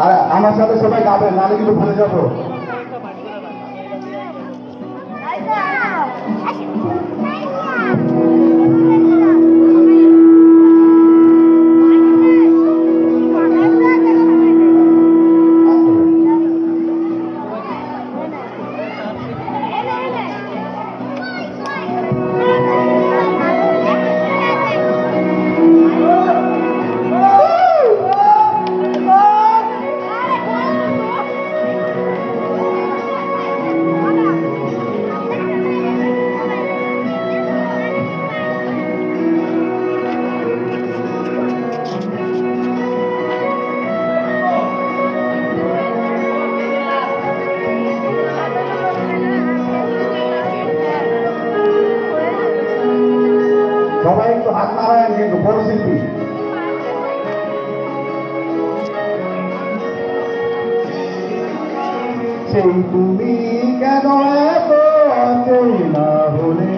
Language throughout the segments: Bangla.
আর আমার সাথে সবাই গাবেন, নাহলে কিন্তু ভুলে যাবো। সবাই একটু হাত নাড়ায়, কিন্তু বড় শিল্পী। সেই তুমি কেন এত অচেনা হলে,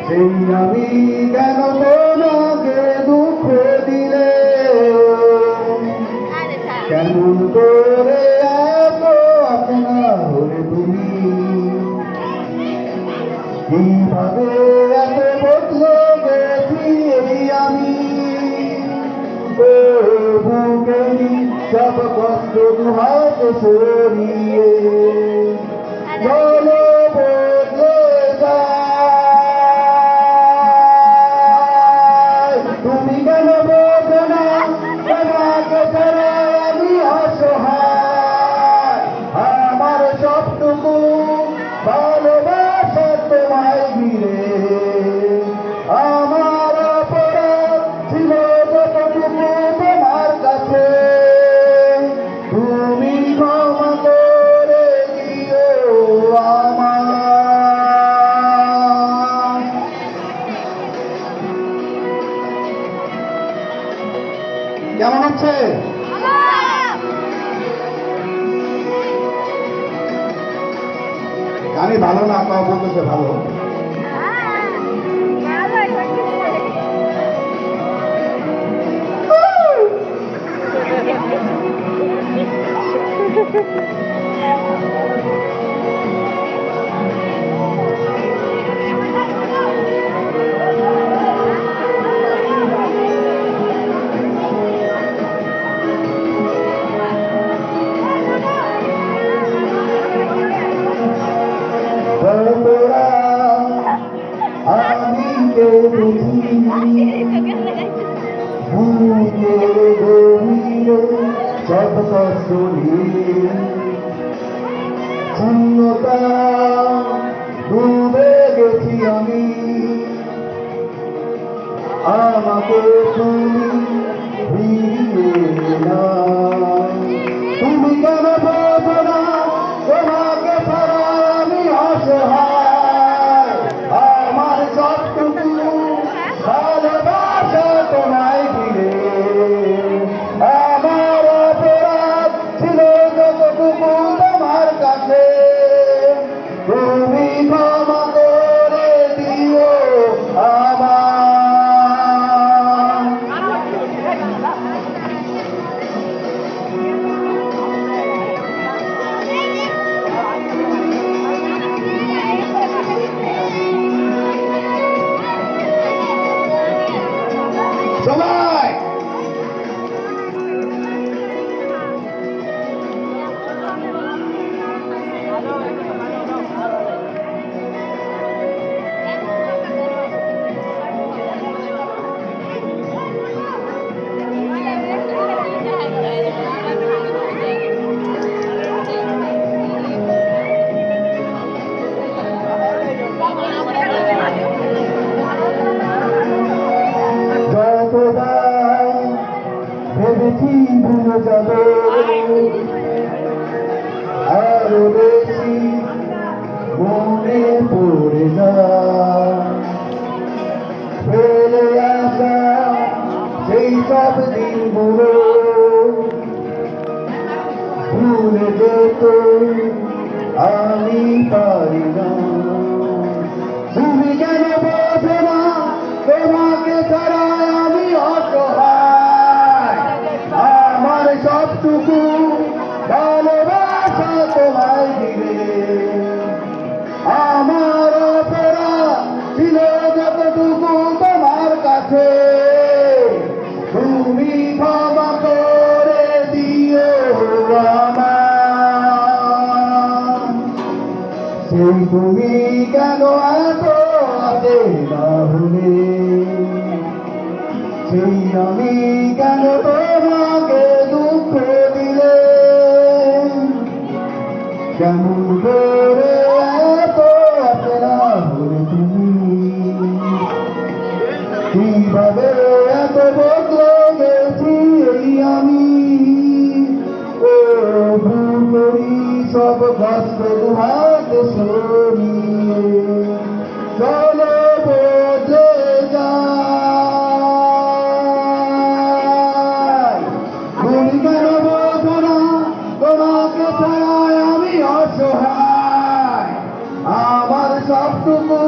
সেই আমি কেন তোমাকে দুঃখ দিলে, কেমন করে এত আপনা হলে তুমি, কিভাবে এত বদলে গেছি এই আমি, বুকে সব কষ্ট দুহাত সরিয়ে বলো বদলে যায়। তুমি কেন বোঝো না তোমাকে ছাড়া আমি অসহায়, আমার সবটুকু ভালোবাসা তোমায় ঘিরে, আমার অপরাধ ছিল যতটুকু তোমার কাছে, তুমি ক্ষমা করে দিও আমার। কেমন হচ্ছে? গানই ভালো না, তাও বলতেছে ভালো। আমি কে বুঝি সব কষ্ট নিয়ে শূন্যতা ডুবে গেছি আমি, আমাকে তুমি ফিরিয়ে নাও। তুমি কেন বোঝো না তোমাকে ছাড়া আমি অসহায়, আমার সবটুকু ভালোবাসা তোমায় ঘিরে, আমার অপরাধ ছিল যতটুকু তোমার কাছে, তুমি ক্ষমা করে দিও আমার। সবাই ভেবেছি ভুলে যাব, আরো বেশি মনে পড়ে না ফেলে আসা সেই সব দিনগুলো, ভুলে যেত আমি পারি না। তুমি কেন বোঝো না তোমাকে ছাড়া আমি অসহায়, তুমি ক্ষমা করে দিও আমায়। সেই তুমি কেন এত আছে তাহলে, সেই আমি কেন তোমাকে দুঃখ দিলে, কেমন করে এত অচেনা হলে তুমি, কিভাবে এত বদলে গেছি এই আমি। ও ভুল করি সব কষ্ট দুহাত সরিয়ে, চলো বদলে যাই। তুমি কেন বোঝো না তোমাকে ছাড়াই আমি অসহায়, আমার সবটুকু